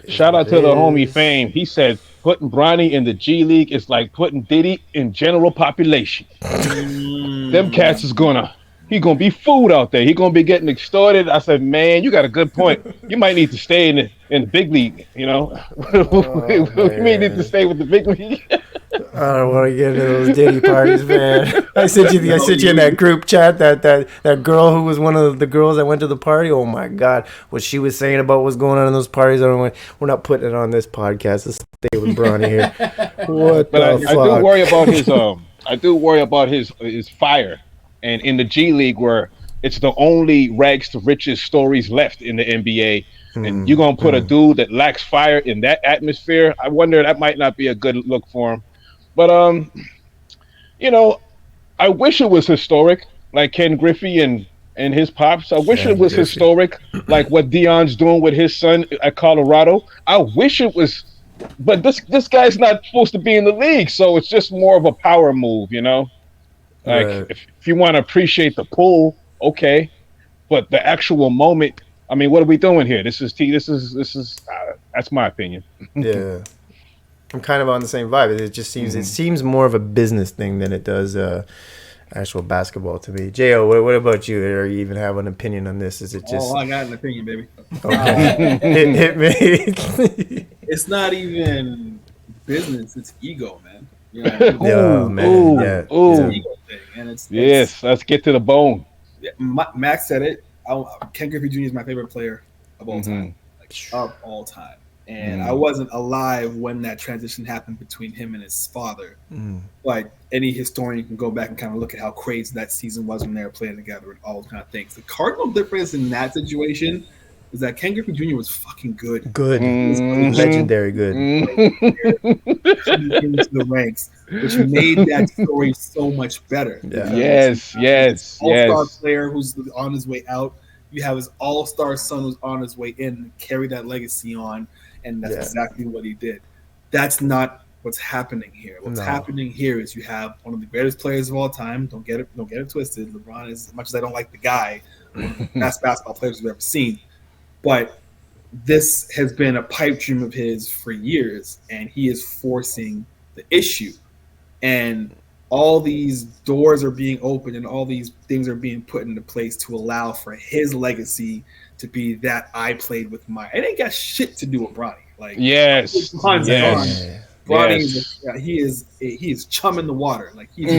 Shout out to the homie Fame. He said putting Bronny in the G League is like putting Diddy in general population. Them cats is he gonna be food out there. He gonna be getting extorted. I said, man, you got a good point. You might need to stay in the big league. You may need to stay with the big league. I don't want to get into those Diddy parties, man. I sent you in that group chat that girl who was one of the girls that went to the party. Oh my God, what she was saying about what's going on in those parties. We're not putting it on this podcast. Let's stay with Bronny here. But I do worry about his. I do worry about his fire, and in the G League where it's the only rags to riches stories left in the NBA. And you're gonna put a dude that lacks fire in that atmosphere. I wonder that might not be a good look for him. But I wish it was historic, like Ken Griffey and his pops. I wish it was historic, like what Dion's doing with his son at Colorado. I wish it was, but this guy's not supposed to be in the league, so it's just more of a power move, Like if you want to appreciate the pull, okay, but the actual moment. I mean, what are we doing here? This is that's my opinion. Yeah. I'm kind of on the same vibe. It just seems more of a business thing than it does actual basketball to me. Jo, what about you? Or you even have an opinion on this? Is it just? Oh, I got an opinion, baby. Okay. hit me. It's not even business; it's ego, man. You know, It's an ego thing, and it's let's get to the bone. Max said it. Ken Griffey Jr. is my favorite player of all time, of all time. And I wasn't alive when that transition happened between him and his father. But any historian can go back and kind of look at how crazy that season was when they were playing together and all those kind of things. The cardinal difference in that situation is that Ken Griffey Jr. was fucking good. Legendary good. Coming into the ranks, which made that story so much better. Yes. All-star player who's on his way out. You have his all-star son who's on his way in and carry that legacy on, and that's exactly what he did. That's not what's happening here. What's happening here is you have one of the greatest players of all time. Don't get it twisted. LeBron is, as much as I don't like the guy, one of the best basketball players we've ever seen. But this has been a pipe dream of his for years, and he is forcing the issue. And all these doors are being opened and all these things are being put into place to allow for his legacy to be that I played with my. It ain't got shit to do with Bronny. Like Bronny, he is chum in the water. Like he's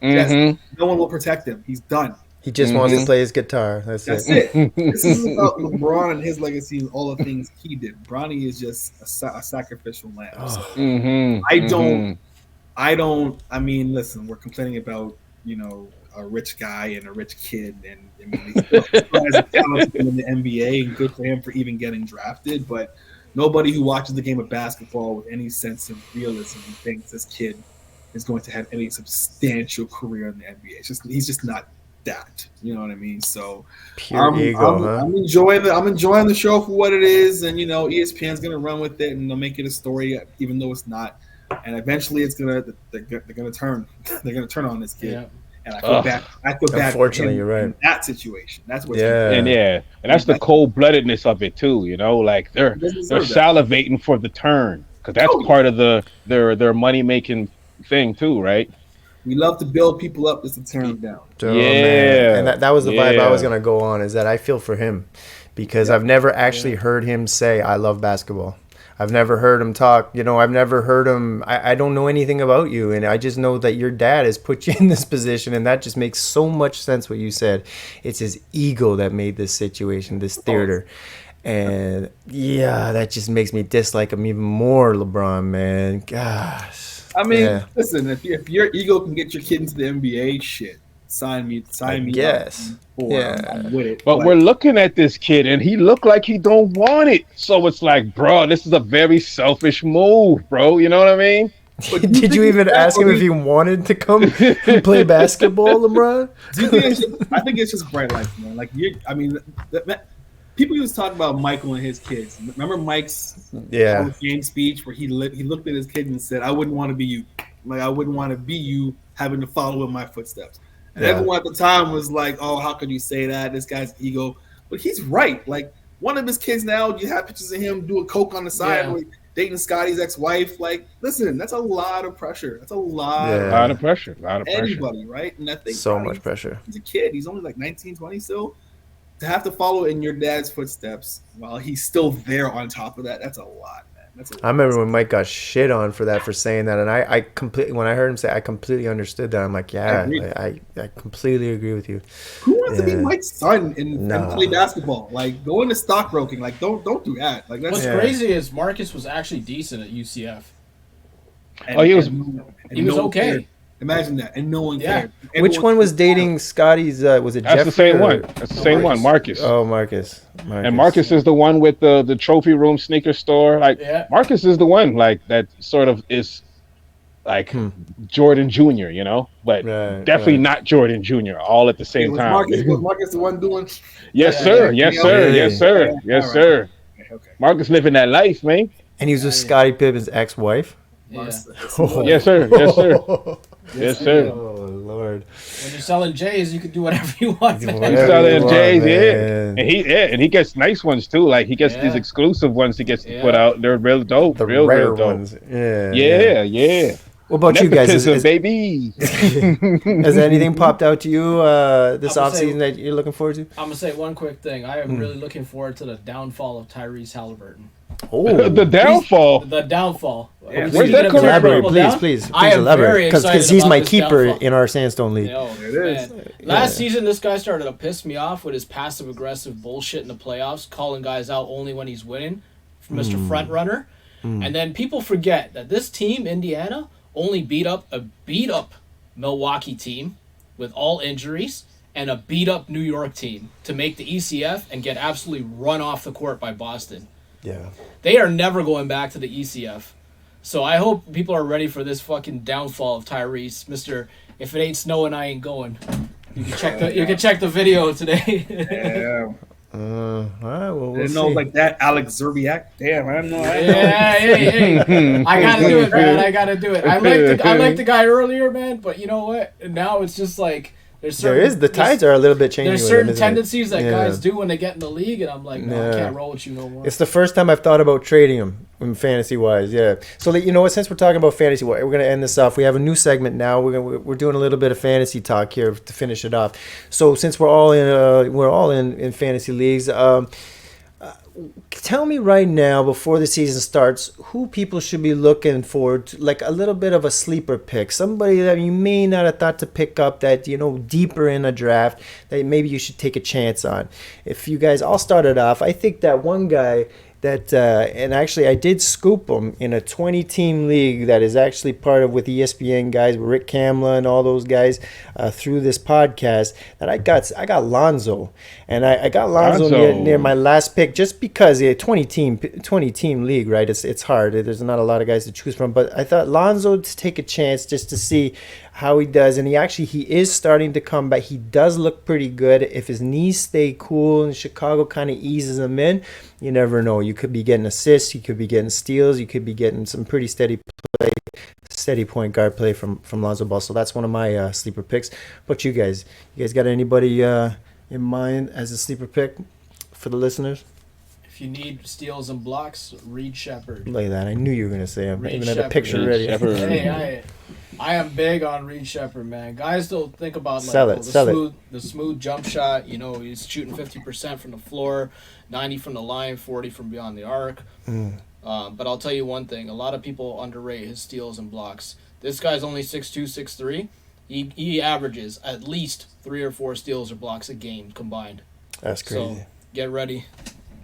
no one will protect him. He's done. He just wants to play his guitar. That's it. This is about LeBron and his legacy and all the things he did. Bronny is just a sacrificial lamb. So I mean, listen, we're complaining about, a rich guy and a rich kid, and I mean, he still has a talent in the NBA, and good for him for even getting drafted. But nobody who watches the game of basketball with any sense of realism thinks this kid is going to have any substantial career in the NBA. He's just not that. You know what I mean? So I'm enjoying the show for what it is, and ESPN's gonna run with it and they'll make it a story, even though it's not. And eventually, they're gonna turn on this kid. Yeah. And I feel bad. Unfortunately, you're right. In that situation, that's what. And that's the cold-bloodedness of it too. Like they're salivating for the turn because that's part of their money-making thing too, right? We love to build people up just to tear them down. Man. And that was the vibe I was gonna go on. Is that I feel for him because I've never actually heard him say I love basketball. I've never heard him talk. I've never heard him. I don't know anything about you, and I just know that your dad has put you in this position, and that just makes so much sense what you said. It's his ego that made this situation, this theater. And, that just makes me dislike him even more, LeBron, man. Gosh. I mean, listen, if your ego can get your kid into the NBA, shit. Sign me yes. I'm with it. But we're looking at this kid and he looked like he don't want it. So it's like, bro, this is a very selfish move, bro. You know what I mean? Did you even ask him if he wanted to come and play basketball, LeBron? I think it's just bright lights, man. Like people used to talk about Michael and his kids. Remember Mike's game speech where he looked at his kid and said, "I wouldn't want to be you. Like I wouldn't want to be you having to follow in my footsteps." And everyone at the time was like, "Oh, how could you say that? This guy's ego." But he's right. Like one of his kids now, you have pictures of him doing coke on the side, like, dating Scotty's ex-wife. Like, listen, that's a lot of pressure. That's a lot of pressure. Anybody, right? And I think so much pressure. He's a kid. He's only like 19, 20 still. To have to follow in your dad's footsteps while he's still there on top of that, that's a lot, man. I remember when Mike got shit on for saying that, and I completely, when I heard him say, I completely understood that. I'm like, I completely agree with you. Who wants to be Mike's son and play basketball? Like, go into stockbroking. Like, don't do that. Like, that's what's crazy is Marcus was actually decent at UCF. He was okay. Cared. Imagine that, and no one cared. Which one was dating Scotty's? Was it? That's the same one. That's the same one, Marcus. Oh, Marcus. And Marcus is the one with the trophy room sneaker store. Like Marcus is the one like that sort of is like Jordan Jr. But definitely not Jordan Jr. All at the same time. Was Marcus the one doing? Yes, sir. Yes, sir. Okay. Marcus living that life, man. And he was with Scottie Pippen's ex-wife. Yes, sir. Yes, sir. Oh Lord. When you're selling J's, you can do whatever you want. He's selling J's, and he gets nice ones too. Like he gets these exclusive ones he gets to put out. They're real dope, the real rare dope. ones. Yeah. What about you guys? Baby. Has anything popped out to you this offseason that you're looking forward to? I'm gonna say one quick thing. I am really looking forward to the downfall of Tyrese Halliburton. Oh, the downfall. The downfall. Yeah. Where's that coming elaborate, please elaborate, because he's my keeper in our Sandstone League. It is. Last season, this guy started to piss me off with his passive aggressive bullshit in the playoffs, calling guys out only when he's winning, Mr. Front Runner. And then people forget that this team, Indiana, only beat up a Milwaukee team with all injuries and a beat up New York team to make the ECF and get absolutely run off the court by Boston. Yeah. They are never going back to the ECF. So I hope people are ready for this fucking downfall of Tyrese. Mr. If it ain't snowing, I ain't going. You can check the video today. Yeah. All right, well, we'll didn't know like that, Alex Zerbiak. Damn, I didn't know. Hey. I gotta do it, man. I gotta do it. I liked the guy earlier, man, but you know what? Now it's just like the tides are a little bit changing. There's certain tendencies that guys do when they get in the league, and I'm like, no, I can't roll with you no more. It's the first time I've thought about trading him fantasy wise. Yeah. So you know what? Since we're talking about fantasy, we're gonna end this off. We have a new segment now. We're doing a little bit of fantasy talk here to finish it off. So since we're all in fantasy leagues, tell me right now before the season starts who people should be looking for to, like a little bit of a sleeper pick, somebody that you may not have thought to pick up that deeper in a draft that maybe you should take a chance on. If you guys all started off, I think that one guy that and actually I did scoop him in a 20-team league that is actually part of with ESPN guys, with Rick Kamla and all those guys through this podcast. That I got Lonzo, and I got Lonzo near my last pick just because a 20-team league, right? It's hard. There's not a lot of guys to choose from, but I thought Lonzo to take a chance just to see how he does, and he is starting to come back. He does look pretty good. If his knees stay cool and Chicago kind of eases him in, you never know. You could be getting assists, you could be getting steals, you could be getting some pretty steady point guard play from Lonzo Ball. So that's one of my sleeper picks. But you guys got anybody in mind as a sleeper pick for the listeners? If you need steals and blocks, Reed Shepherd. Look at that. I knew you were going to say him. I even had a Shepherd. picture ready. Hey, I am big on Reed Shepherd, man. Guys don't think about the smooth jump shot. He's shooting 50% from the floor, 90 from the line, 40 from beyond the arc. But I'll tell you one thing. A lot of people underrate his steals and blocks. This guy's only 6'2", 6'3". He averages at least 3 or 4 steals or blocks a game combined. That's crazy. So get ready.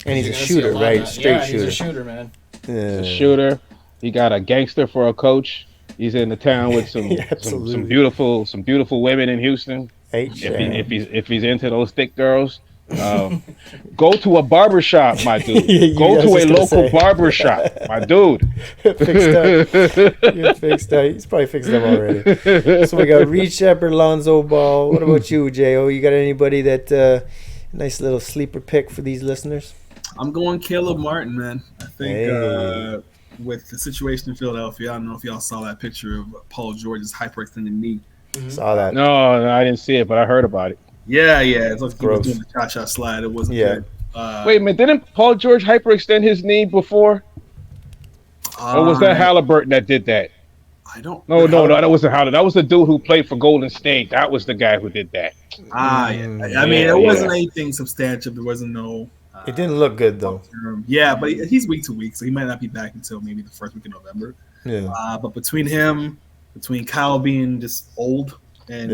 And he's a shooter, right? Straight shooter. He's a shooter, man. He's a shooter. He got a gangster for a coach. He's in the town with some beautiful women in Houston. If he's into those thick girls, go to a barbershop, my dude. Go to a local barbershop, my dude. Fixed up. He's probably fixed up already. So we got Reed Shepherd, Lonzo Ball. What about you, J.O.? You got anybody that nice little sleeper pick for these listeners? I'm going Caleb Martin, man. I think with the situation in Philadelphia, I don't know if y'all saw that picture of Paul George's hyperextended knee. Saw that. No, I didn't see it, but I heard about it. Yeah. It's like he was doing the cha-cha slide. It wasn't good. Wait a minute, didn't Paul George hyperextend his knee before? Or was that Halliburton that did that? I don't know. No, that wasn't Halliburton. That was the dude who played for Golden State. That was the guy who did that. I mean, it wasn't anything substantial. There wasn't no... it didn't look good, though. Yeah, but he's week to week, so he might not be back until maybe the first week of November. Yeah. But between Kyle being just old and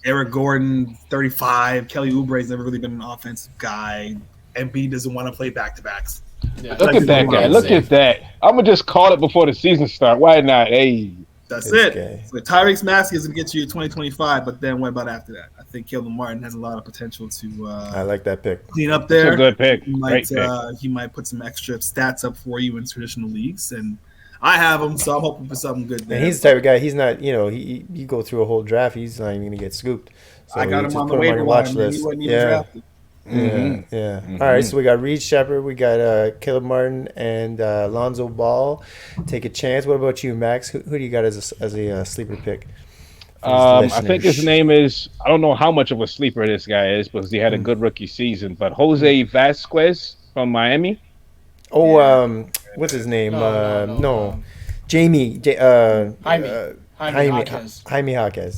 Eric Gordon, 35, Kelly Oubre's never really been an offensive guy. Embiid doesn't want to play back-to-backs. Yeah. Look at that guy. Look at that. I'm going to just call it before the season starts. Why not? Hey. That's it. So Tyrese Maxey is going to get you 2025, but then what about after that? I think Caleb Martin has a lot of potential to I like that pick. Clean up there. That's a good pick. He might put some extra stats up for you in traditional leagues, and I have him, so I'm hoping for something good there. And he's the type of guy, he's not, you go through a whole draft, he's not even going to get scooped. So I got him on the waiver wire, man. He wasn't even drafted. Yeah. All All right, so we got Reed Shepard, we got Caleb Martin, and Lonzo Ball. Take a chance. What about you, Max? Who do you got as a sleeper pick? I think his name is, I don't know how much of a sleeper this guy is because he had a good rookie season, but Jose Vasquez from Miami. Oh, what's his name? No. Jaime Jaquez.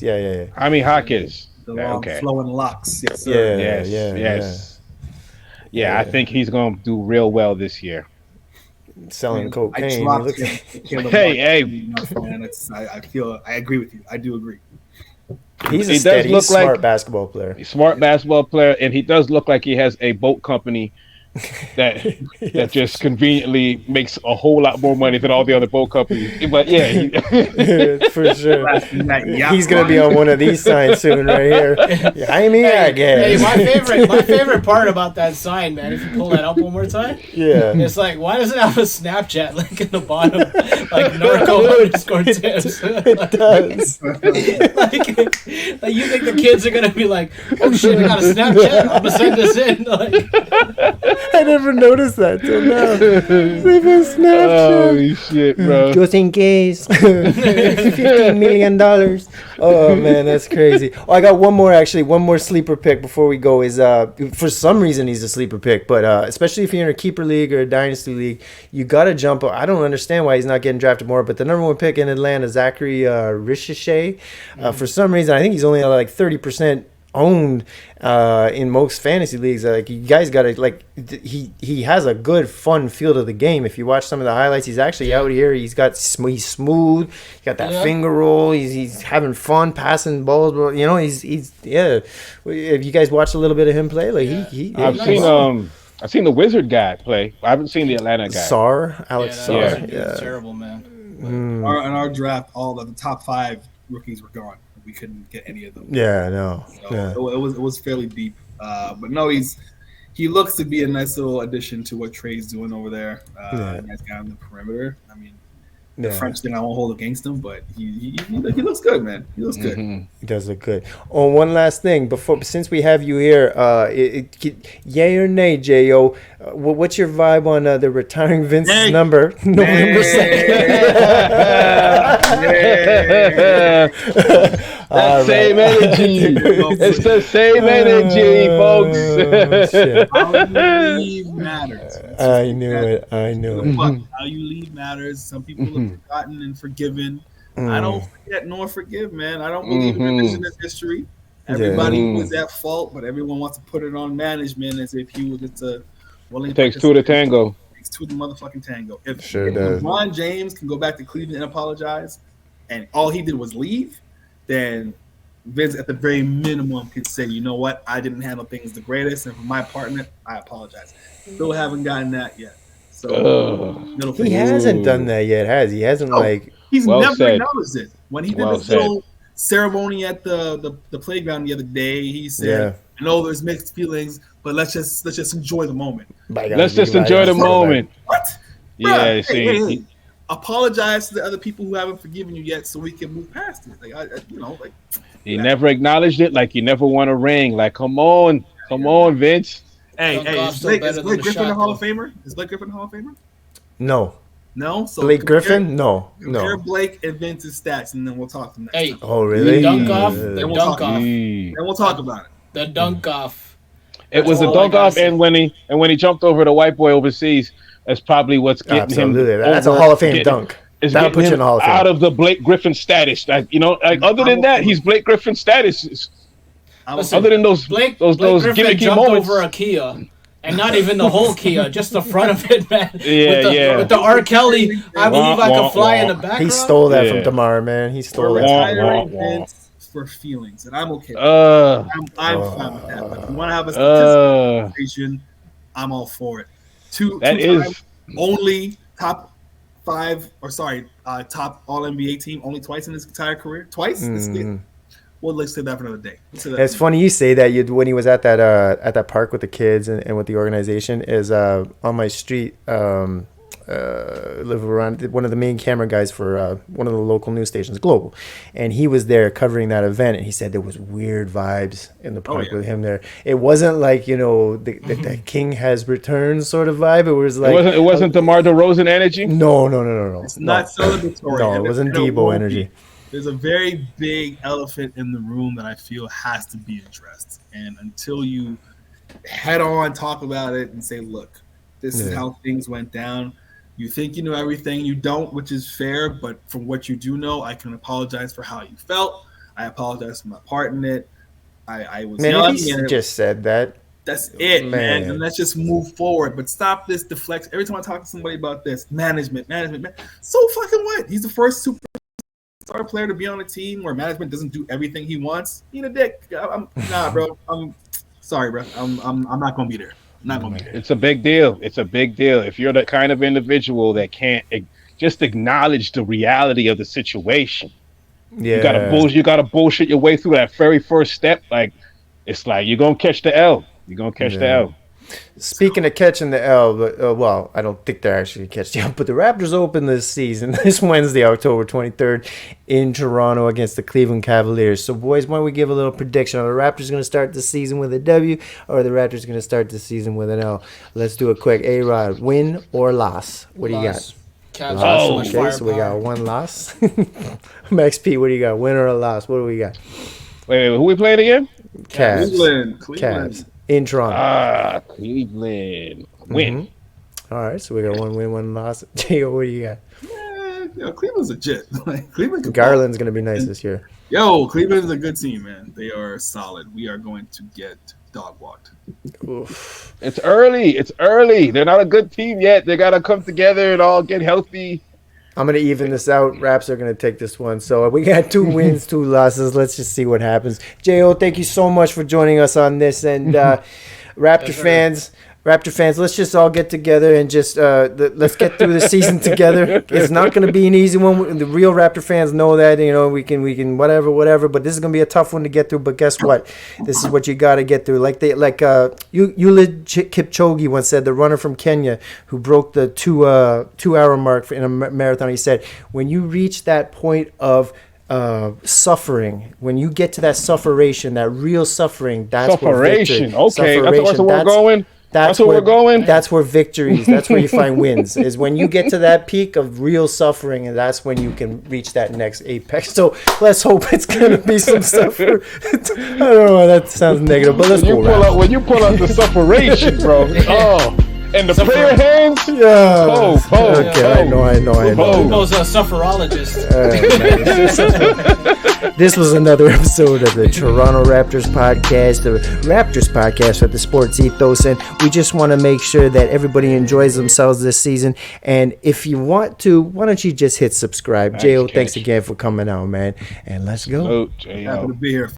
Yeah. Jaime Jaquez. The long flowing locks. Yes, sir. Yes. Yeah, I think he's going to do real well this year. Selling cocaine. Hey. Man, I agree with you. I do agree. He's a steady, smart basketball player. Smart basketball player, and he does look like he has a boat company that just conveniently makes a whole lot more money than all the other boat companies. But for sure. He's gonna be on one of these signs soon, right here. I guess. Hey, my favorite part about that sign, man, if you pull that up one more time, it's like, why does it have a Snapchat link in the bottom, like narco_tips? It does. like you think the kids are gonna be like, oh shit, I got a Snapchat, I'm gonna send this in, like. I never noticed that till now. Snapchat. Oh shit, bro! Just in case, $15 million. Oh man, that's crazy. Oh, I got one more sleeper pick before we go. Is for some reason he's a sleeper pick, but especially if you're in a keeper league or a dynasty league, you gotta jump. I don't understand why he's not getting drafted more. But the number one pick in Atlanta, Zachary Ricochet, for some reason I think he's only at like 30% owned in most fantasy leagues. Like, you guys gotta, like, he has a good fun feel to the game. If you watch some of the highlights, he's actually out here, he's smooth, he got that finger roll, he's having fun passing balls, but you know, he's if you guys watched a little bit of him play, like I've seen the Wizard guy play. I haven't seen the Atlanta guy. Alex Sarr. He's terrible, man. In our draft, all of the top 5 rookies were gone. We couldn't get any of them. Yeah, no. So it was fairly deep. But no, he looks to be a nice little addition to what Trey's doing over there. Nice guy on the perimeter. I mean, the French thing I won't hold against him, but he looks good, man. He looks good. He does look good. Oh, one last thing since we have you here, yay or nay, J.O., what's your vibe on the retiring Vince's number, November 2nd? That same energy. It's the same energy, folks. How you leave matters. I knew it. How you leave matters. Some people have forgotten and forgiven. I don't forget nor forgive, man. I don't believe in revisionist history. Everybody was at fault, but everyone wants to put it on management as if he was just a willing. Takes two to tango. Takes two to the motherfucking tango. If LeBron James can go back to Cleveland and apologize, and all he did was leave, then Vince, at the very minimum, could say, you know what, I didn't handle things the greatest, and for my partner, I apologize. Still haven't gotten that yet. So he hasn't done that yet, has he? Hasn't he's never acknowledged it. When he did this little ceremony at the playground the other day, he said, I know there's mixed feelings, but let's just enjoy the moment. Let's just enjoy the moment. What? Yeah, hey, apologize to the other people who haven't forgiven you yet, so we can move past it. He never acknowledged it. Like, he never won a ring. Like, come on, Vince. Hey, is Blake Griffin a Hall of Famer? Is Blake Griffin a Hall of Famer? No. So Blake Griffin? No. Compare Blake and Vince's stats, and then we'll talk to them next time. Oh, really? The dunk off. Then we'll talk about it. The dunk off. It was a dunk off, and when he jumped over the white boy overseas, that's probably what's getting him. That's a Hall of Fame dunk. That'll put you in the Hall of Fame. Out of the Blake Griffin status. Other than that, he's Blake Griffin status. Other than those Blake gimmicky jumped moments. over a Kia. And not even the whole Kia, just the front of it, man. With the R. Kelly, I believe I could fly in the background. He stole that from DeMar, man. He stole that. Retiring Vince for feelings, and I'm okay with that. I'm fine with that. But if you want to have a statistical conversation, I'm all for it. Two times, only top all NBA team, only twice in his entire career. Twice? Well, let's say that for another day. It's funny you say that. When he was at that park with the kids and with the organization, is on my street. live around one of the main camera guys for one of the local news stations, Global, and he was there covering that event, and he said there was weird vibes in the park with him there. It wasn't like the king has returned sort of vibe. It was like it wasn't DeMar DeRozan energy. No. It's not celebratory. No, it wasn't Debo energy. There's a very big elephant in the room that I feel has to be addressed, and until you head on talk about it and say, look, this is how things went down. You think you know everything. You don't, which is fair. But from what you do know, I can apologize for how you felt. I apologize for my part in it. I was young. You just said that. That's it, man. And let's just move forward. But stop this deflection. Every time I talk to somebody about this, management. So fucking what? He's the first superstar player to be on a team where management doesn't do everything he wants. Eat a dick. Nah, bro. I'm sorry, bro. I'm not gonna be there. It's a big deal. It's a big deal. If you're the kind of individual that can't just acknowledge the reality of the situation, you gotta bullshit your way through that very first step. Like, it's like you're gonna catch the L. The L. Speaking of catching the L, but I don't think they're actually catch the L. But the Raptors open this season this Wednesday, October 23rd, in Toronto against the Cleveland Cavaliers. So, boys, why don't we give a little prediction? Are the Raptors going to start the season with a W, or are the Raptors going to start the season with an L? Let's do it quick. A.Rod, win or loss? What do you got? Cavs. Okay, so we got one loss. Max P, what do you got? Win or a loss? What do we got? Wait, who we playing again? Cavs. Cleveland. Cavs. In Toronto. Cleveland. Win. Mm-hmm. All right, so we got one win, one loss. J.O., what do you got? Cleveland's legit. Cleveland. Garland's going to be nice this year. Cleveland's a good team, man. They are solid. We are going to get dog walked. Oof. It's early. They're not a good team yet. They got to come together and all get healthy. I'm going to even this out. Raps are going to take this one. So we got 2 wins, 2 losses. Let's just see what happens. J.O., thank you so much for joining us on this. And Raptor fans, let's just all get together and just let's get through the season together. It's not going to be an easy one. The real Raptor fans know that. We can whatever. But this is going to be a tough one to get through. But guess what? This is what you got to get through. Like Kipchoge once said, the runner from Kenya who broke the 2 hour mark in a marathon. He said, when you reach that point of suffering, when you get to that sufferation, that real suffering, that's where victory. Okay, that's where we're going. That's where we're going. That's where victories. That's where you find wins. Is when you get to that peak of real suffering, and that's when you can reach that next apex. So let's hope it's gonna be some stuff. I don't know. That sounds negative, but let's go. When you pull out the sufferation, bro. Oh. And the prayer hands? Yeah. Okay, I know. Hoopo's a sufferologist. This was another episode of the Toronto Raptors podcast, the Raptors podcast with the sports ethos. And we just want to make sure that everybody enjoys themselves this season. And if you want to, why don't you just hit subscribe? J.O., thanks again for coming out, man. And let's go. Happy to be here.